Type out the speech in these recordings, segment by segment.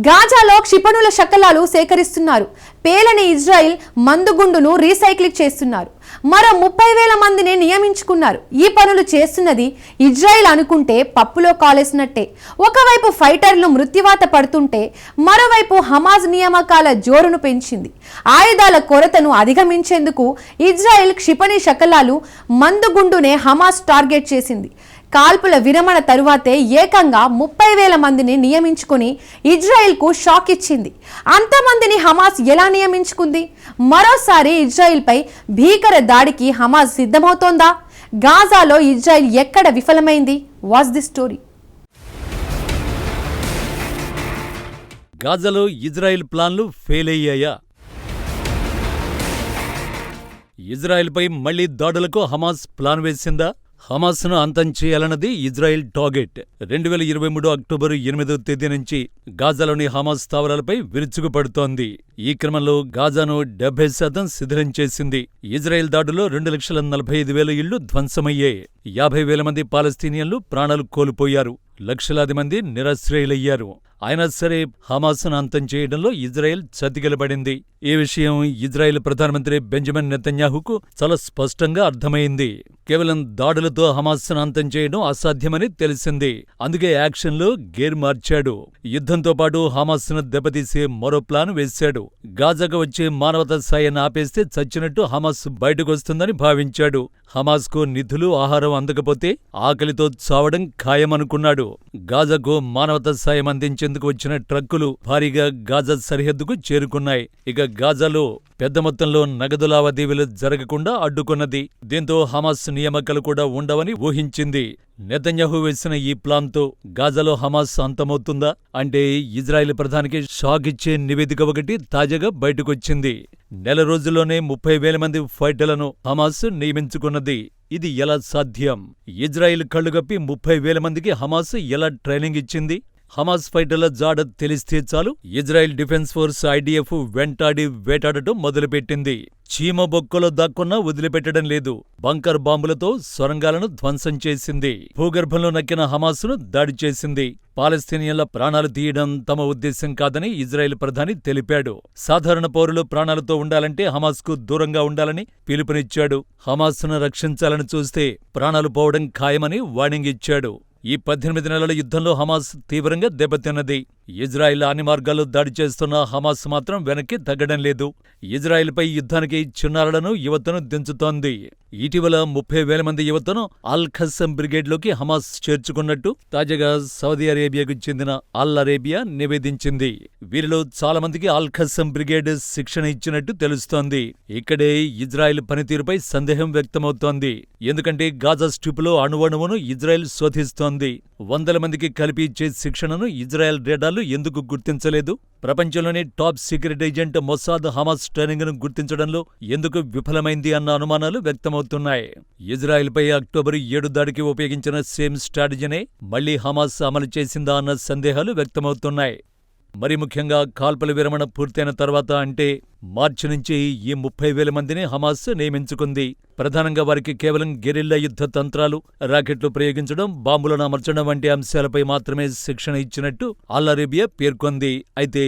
గాజాలో క్షిపణుల శకలాలు సేకరిస్తున్నారు. పేలని Israel మందుగుండును recycling చేస్తున్నారు. మరో 30,000 మందిని నియమించుకున్నారు. ఈ పనులు చేస్తున్నది ఇజ్రాయిల్ అనుకుంటే పప్పులో కాలేసినట్టే. ఒకవైపు ఫైటర్లు మృత్యువాత పడుతుంటే మరోవైపు హమాజ్ నియామకాల జోరును పెంచింది. ఆయుధాల కొరతను అధిగమించేందుకు ఇజ్రాయిల్ క్షిపణి శకలాలు మందుగుండునే హమాజ్ టార్గెట్ చేసింది. కాల్పుల విరమణ తరువాతే ఏకంగా 30,000 మందిని నియమించుకుని ఇజ్రాయిల్కు షాక్ ఇచ్చింది. అంతమందిని హమాస్ ఎలా నియమించుకుంది? మరోసారి ఇజ్రాయిల్పై భీకర దాడికి హమాస్ సిద్ధమవుతోందా? గాజాలో ఇజ్రాయిల్ ఎక్కడ విఫలమైంది? Watch the story. గాజాలో ఇజ్రాయిల్ ప్లాన్లు ఫెయిల్ అయ్యాయా? ఇజ్రాయిల్పై మళ్లీ దాడులకు హమాస్ ప్లాన్ వేసిందా? హమాస్ను అంతం చేయాలన్నది ఇజ్రాయిల్ టార్గెట్. 2023 అక్టోబరు 8వ తేదీ నుంచి గాజాలోని హమాస్ స్థావరాలపై విరుచుకుపడుతోంది. ఈ క్రమంలో గాజాను 70% శిథిలం చేసింది. ఇజ్రాయిల్ దాడులో 2,45,000 ఇళ్లు ధ్వంసమయ్యాయి. 50,000 మంది పాలస్తీనియన్లు ప్రాణాలు కోల్పోయారు. లక్షలాది మంది నిరాశ్రయులయ్యారు. అయినా సరే హమాస్ను అంతం చేయడంలో ఇజ్రాయెల్ చతికిలబడింది. ఈ విషయం ఇజ్రాయెల్ ప్రధానమంత్రి బెంజమిన్ నెతన్యాహుకు చాలా స్పష్టంగా అర్థమైంది. కేవలం దాడులతో హమాస్ను అంతం చేయడం అసాధ్యమని తెలిసింది. అందుకే యాక్షన్లో గేర్ మార్చాడు. యుద్ధంతో పాటు హమాస్ను దెబ్బతీసే మరో ప్లాన్ వేశాడు. గాజాకు వచ్చే మానవతా సాయాన్ని ఆపేస్తే చచ్చినట్టు హమాస్ బయటకొస్తుందని భావించాడు. హమాస్కు నిధులు, ఆహారం అందకపోతే ఆకలితో చావడం ఖాయమనుకున్నాడు. గాజాకు మానవతా సాయం అందించేందుకు వచ్చిన ట్రక్కులు భారీగా గాజా సరిహద్దుకు చేరుకున్నాయి. ఇక గాజాలో పెద్ద మొత్తంలో నగదు లావాదేవీలు జరగకుండా అడ్డుకున్నది. దీంతో హమాస్ నియామకాలు కూడా ఉండవని ఊహించింది. నెతన్యాహు వేసిన ఈ ప్లాన్తో గాజాలో హమాస్ అంతమవుతుందా అంటే ఇజ్రాయెల్ ప్రధానికి షాక్ ఇచ్చే నివేదిక ఒకటి తాజాగా బయటకొచ్చింది. నెల రోజుల్లోనే 30,000 మంది ఫైటర్లను హమాస్ నియమించుకున్నది. ఇది ఎలా సాధ్యం? ఇజ్రాయెల్ కళ్లుగప్పి 30,000 మందికి హమాస్ ఎలా ట్రైనింగ్ ఇచ్చింది? హమాస్ ఫైటర్ల జాడ తెలిస్తే చాలు ఇజ్రాయెల్ డిఫెన్స్ ఫోర్స్ ఐడిఎఫ్ వెంటాడి వేటాడటం మొదలుపెట్టింది. చీమ బొక్కలో దాక్కున్నా వదిలిపెట్టడం లేదు. బంకర్ బాంబులతో సొరంగాలను ధ్వంసం చేసింది. భూగర్భంలో నక్కిన హమాస్ను దాడి చేసింది. పాలస్తీనియన్ల ప్రాణాలు తీయడం తమ ఉద్దేశం కాదని ఇజ్రాయెల్ ప్రధాని తెలిపాడు. సాధారణ పౌరులు ప్రాణాలతో ఉండాలంటే హమాస్కు దూరంగా ఉండాలని పిలుపునిచ్చాడు. హమాస్ను రక్షించాలని చూస్తే ప్రాణాలు పోవడం ఖాయమని వార్నింగ్ ఇచ్చాడు. ఈ 18 నెలల యుద్ధంలో హమాస్ తీవ్రంగా దెబ్బతిన్నది. ఇజ్రాయెల్ అన్ని మార్గాల్లో దాడి చేస్తున్న హమాస్ మాత్రం వెనక్కి తగ్గడం లేదు. ఇజ్రాయెల్పై యుద్ధానికి చిన్నారులను, యువతను దించుతోంది. ఇటీవల 30,000 మంది యువతను అల్ ఖస్సం బ్రిగేడ్లోకి హమాస్ చేర్చుకున్నట్టు తాజాగా సౌదీ అరేబియాకు చెందిన అల్ అరేబియా నివేదించింది. వీరిలో చాలా మందికి అల్ ఖస్సం బ్రిగేడ్ శిక్షణ ఇచ్చినట్టు తెలుస్తోంది. ఇక్కడే ఇజ్రాయెల్ పనితీరుపై సందేహం వ్యక్తమవుతోంది. ఎందుకంటే గాజా స్ట్రిప్లో అణువణువును ఇజ్రాయెల్ శోధిస్తోంది. 100 మందికి కలిపి ఇచ్చే శిక్షణను ఇజ్రాయెల్ రేడార్లు ఎందుకు గుర్తించలేదు? ప్రపంచంలోని top secret agent Mossad Hamas ట్రైనింగ్ను గుర్తించడంలో ఎందుకు విఫలమైంది అన్న అనుమానాలు వ్యక్తమవుతున్నాయి. ఇజ్రాయెల్పై అక్టోబర్ 7 దాడికి ఉపయోగించిన సేమ్ స్ట్రాటజీనే మళ్లీ హమాస్ అమలు చేసిందా అన్న సందేహాలు వ్యక్తమవుతున్నాయి. మరి ముఖ్యంగా కాల్పుల విరమణ పూర్తయిన తర్వాత అంటే మార్చి నుంచి ఈ 30,000 మందిని హమాస్ నియమించుకుంది. ప్రధానంగా వారికి కేవలం గెరిల్లా యుద్ధ తంత్రాలు, రాకెట్లు ప్రయోగించడం, బాంబులను అమర్చడం వంటి అంశాలపై మాత్రమే శిక్షణ ఇచ్చినట్టు అల్ అరేబియా పేర్కొంది. అయితే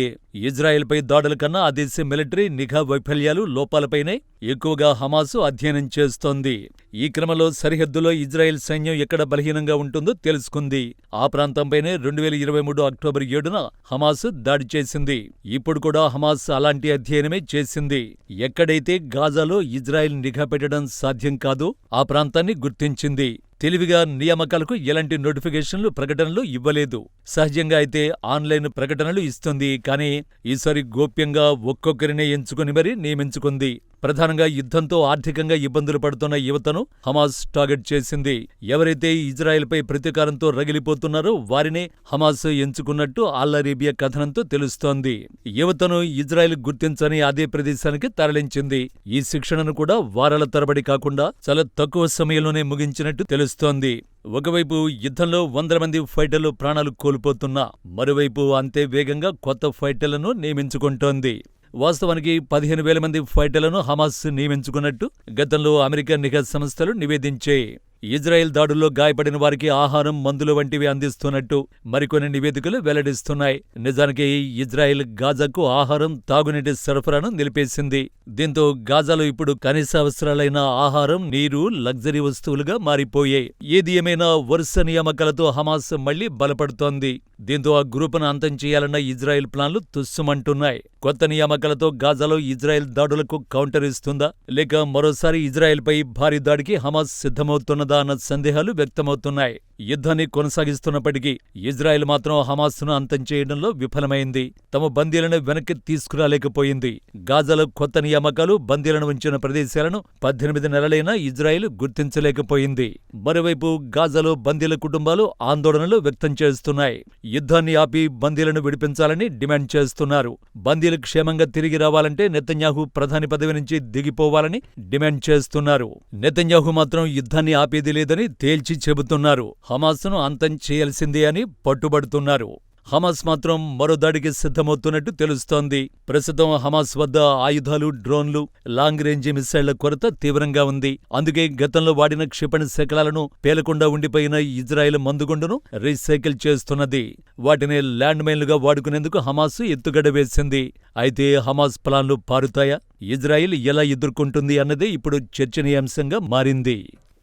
ఇజ్రాయెల్పై దాడుల కన్నా ఆ దేశ మిలిటరీ నిఘా వైఫల్యాలు, లోపాలపైనే ఎక్కువగా హమాస్ అధ్యయనం చేస్తోంది. ఈ క్రమంలో సరిహద్దులో ఇజ్రాయెల్ సైన్యం ఎక్కడ బలహీనంగా ఉంటుందో తెలుసుకుంది. ఆ ప్రాంతంపైనే 2023 అక్టోబర్ 7న హమాస్ దాడి చేసింది. ఇప్పుడు కూడా హమాస్ అలాంటి అధ్యయనమే చేసింది. ఎక్కడైతే గాజాలో ఇజ్రాయెల్ నిఘా పెట్టడం సాధ్యం కాదో ఆ ప్రాంతాన్ని గుర్తించింది. తెలివిగా నియామకాలకు ఎలాంటి నోటిఫికేషన్లు, ప్రకటనలు ఇవ్వలేదు. సహజంగా అయితే ఆన్లైన్ ప్రకటనలు ఇస్తుంది. కానీ ఈసారి గోప్యంగా ఒక్కొక్కరినే ఎంచుకుని మరీ నియమించుకుంది. ప్రధానంగా యుద్ధంతో ఆర్థికంగా ఇబ్బందులు పడుతున్న యువతను హమాస్ టార్గెట్ చేసింది. ఎవరైతే ఇజ్రాయెల్పై ప్రతీకారంతో రగిలిపోతున్నారో వారినే హమాస్ ఎంచుకున్నట్టు అల్ అరేబియా కథనంతో తెలుస్తోంది. యువతను ఇజ్రాయెల్ గుర్తించని అదే ప్రదేశానికి తరలించింది. ఈ శిక్షణను కూడా వారాల తరబడి కాకుండా చాలా తక్కువ సమయంలోనే ముగించినట్టు తెలుస్తోంది. ఒకవైపు యుద్ధంలో 100 మంది ఫైటర్లు ప్రాణాలు కోల్పోతున్నా మరోవైపు అంతే వేగంగా కొత్త ఫైటర్లను నియమించుకుంటోంది. వాస్తవానికి 15,000 మంది ఫైటర్లను హమాస్ నియమించుకున్నట్టు గతంలో అమెరికా నిఘా సంస్థలు నివేదించాయి. ఇజ్రాయెల్ దాడుల్లో గాయపడిన వారికి ఆహారం, మందులు వంటివి అందిస్తున్నట్టు మరికొన్ని నివేదికలు వెల్లడిస్తున్నాయి. నిజానికి ఇజ్రాయెల్ గాజాకు ఆహారం, తాగునీటి సరఫరాను నిలిపేసింది. దీంతో గాజాలో ఇప్పుడు కనీస అవసరాలైన ఆహారం, నీరు లగ్జరీ వస్తువులుగా మారిపోయాయి. ఏది ఏమైనా వరుస నియామకాలతో హమాస్ మళ్లీ బలపడుతోంది. దీంతో ఆ గ్రూపును అంతం చేయాలన్న ఇజ్రాయెల్ ప్లాన్లు తుస్సుమంటున్నాయి. కొత్త నియామకాలతో గాజాలో ఇజ్రాయెల్ దాడులకు కౌంటర్ ఇస్తుందా, లేక మరోసారి ఇజ్రాయెల్పై భారీ దాడికి హమాస్ సిద్ధమవుతున్నదా అన్న సందేహాలు వ్యక్తమవుతున్నాయి. యుద్ధాన్ని కొనసాగిస్తున్నప్పటికీ ఇజ్రాయెల్ మాత్రం హమాస్ను అంతం చేయడంలో విఫలమైంది. తమ బందీలను వెనక్కి తీసుకురాలేకపోయింది. గాజాలో కొత్త నియామకాలు, బందీలను ఉంచిన ప్రదేశాలను 18 నెలలైనా ఇజ్రాయెల్ గుర్తించలేకపోయింది. మరోవైపు గాజాలో బందీల కుటుంబాలు ఆందోళనలు వ్యక్తం చేస్తున్నాయి. యుద్ధాన్ని ఆపి బందీలను విడిపించాలని డిమాండ్ చేస్తున్నారు. బందీలు క్షేమంగా తిరిగి రావాలంటే నెతన్యాహు ప్రధాని పదవి నుంచి దిగిపోవాలని డిమాండ్ చేస్తున్నారు. నెతన్యాహు మాత్రం యుద్ధాన్ని ఆపేది లేదని తేల్చి చెబుతున్నారు. హమాస్ను అంతం చేయాల్సిందే అని పట్టుబడుతున్నారు. హమాస్ మాత్రం మరో దాడికి సిద్ధమవుతున్నట్టు తెలుస్తోంది. ప్రస్తుతం హమాస్ వద్ద ఆయుధాలు, డ్రోన్లు, లాంగ్ రేంజ్ మిసైళ్ల కొరత తీవ్రంగా ఉంది. అందుకే గతంలో వాడిన క్షిపణి శకలాలను, పేలకుండా ఉండిపోయిన ఇజ్రాయెల్ మందుగుండును రీసైకిల్ చేస్తున్నది. వాటిని ల్యాండ్ మైన్లుగా వాడుకునేందుకు హమాస్ ఎత్తుగడ వేసింది. అయితే హమాస్ ప్లాన్లు పారుతాయా? ఇజ్రాయెల్ ఎలా ఎదుర్కొంటుంది అన్నదే ఇప్పుడు చర్చనీయాంశంగా మారింది.